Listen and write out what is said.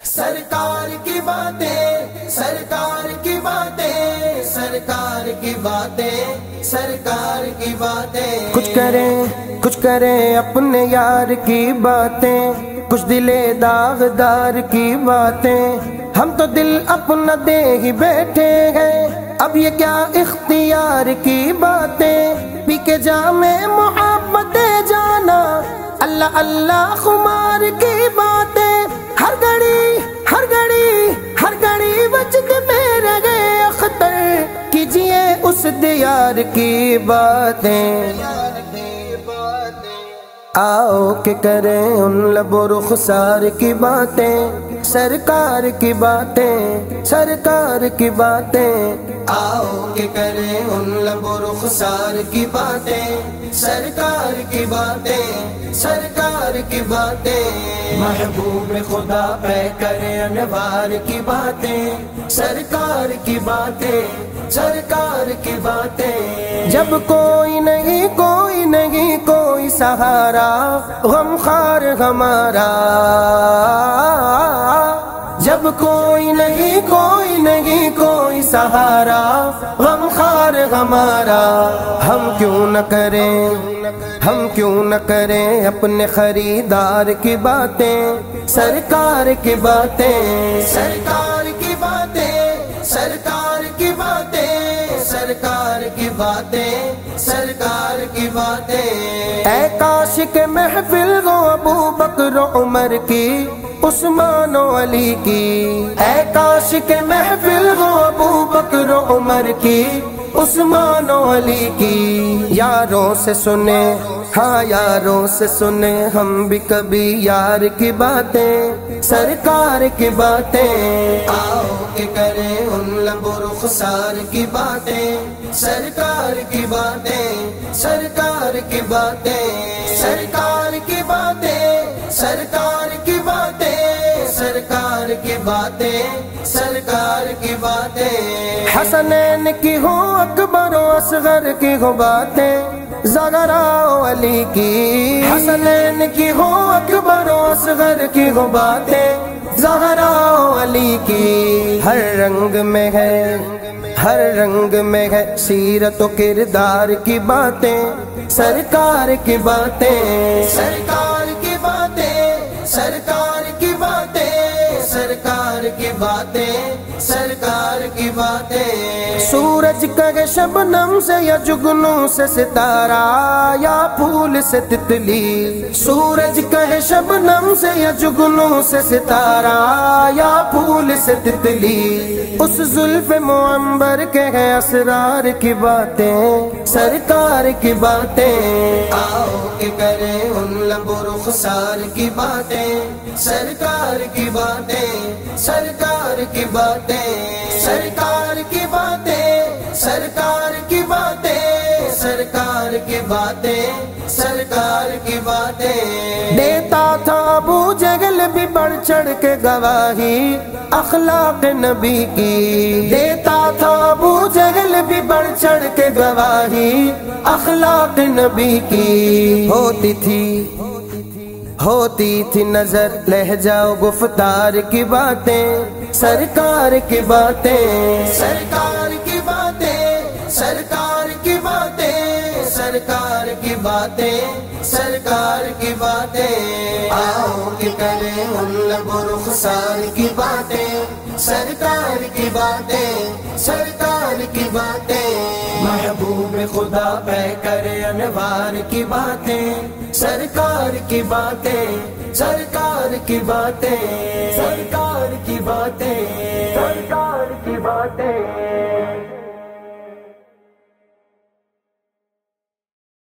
سرکار کی باتیں، سرکار کی باتیں، سرکار کی باتیں، سرکار کی باتیں. کچھ کریں اپنے یار کی باتیں، کچھ دلے داغدار کی باتیں. ہم تو دل اپنا دے ہی بیٹھے ہیں، اب یہ کیا اختیار کی باتیں. پی کے جام محبت جانا، اللہ اللہ خمار کی باتیں. ہر گھڑی وجد میں رہے اختر، کیجئے اس دیار کی باتیں. آؤ کہ کریں ان لب و رخسار کی باتیں، سرکار کی باتیں، سرکار کی باتیں. آؤ کہ کریں ان لب و رخسار کی باتیں، سرکار کی باتیں، سرکار کی باتیں. محبوب خدا پہ کریں انوار کی باتیں، سرکار کی باتیں، سرکار کی باتیں. جب کوئی نہیں کوئی سہارا، غمخوار ہمارا. جب کوئی نہیں کوئی سہارا، غمخوار ہمارا. ہم کیوں نہ کریں اپنے خریدار کی باتیں، سرکار کی باتیں. سرکار کی باتیں، سرکار کی باتیں، سرکار کی باتیں، سرکار کی باتیں. اے کاش کے محفل ہو ابو بکر و عمر کی، عثمان و علی کی. اے کاش کے محفل ہو ابو بکر و عمر کی، عثمان و علی کی. یاروں سے سنے، ہاں یاروں سے سنے ہم بھی کبھی یار کی باتیں، سرکار کی باتیں. آؤ کہ کریں ان لب و رخسار کی باتیں، سرکار کی باتیں، سرکار کی باتیں. سرکار کی باتیں، سرکار کی باتیں، سرکار کی باتیں، سرکار کی باتیں. حسنین کی ہو اکبر و اصغر کی ہو باتیں، زہرا و علی کی. حسنین کی ہو اکبر و اصغر کی ہو باتیں، زہرا و علی کی. ہر رنگ میں ہے سیرت و کردار کی باتیں، سرکار کی باتیں. سرکار کی باتیں، سرکار کی باتیں، سرکار کی باتیں، سرکار کی باتیں. سورج کہے شبنم سے یا جگنوں سے ستارہ، یا پھول سے تتلی. سورج کہے شبنم سے یا جگنوں سے ستارہ، یا پھول سے تتلی. اس زلف معمبر کے ہے اسرار کی باتیں، سرکار کی باتیں. آؤ کہ کریں ان لب و رخسار کی باتیں، سرکار کی باتیں، سرکار کی باتیں. سرکار کی باتیں، سرکار کی باتیں، سرکار کی باتیں، سرکار کی باتیں. دیتا تھا ابو جہل بھی بڑھ چڑھ کے گواہی اخلاق نبی کی. دیتا تھا ابو جہل بھی بڑھ چڑھ کے گواہی اخلاق نبی کی. ہوتی تھی نظر لہجہ و گفتار کی باتیں، سرکار کی باتیں. سرکار کی باتیں، سرکار کی باتیں، سرکار کی باتیں، سرکار کی باتیں. آؤ کہ کریں ان لب و رخسار کی باتیں، سرکار کی باتیں، سرکار کی باتیں. محبوب خدا پہ کرے انوار کی باتیں، سرکار کی باتیں، سرکار کی باتیں، سرکار کی باتیں.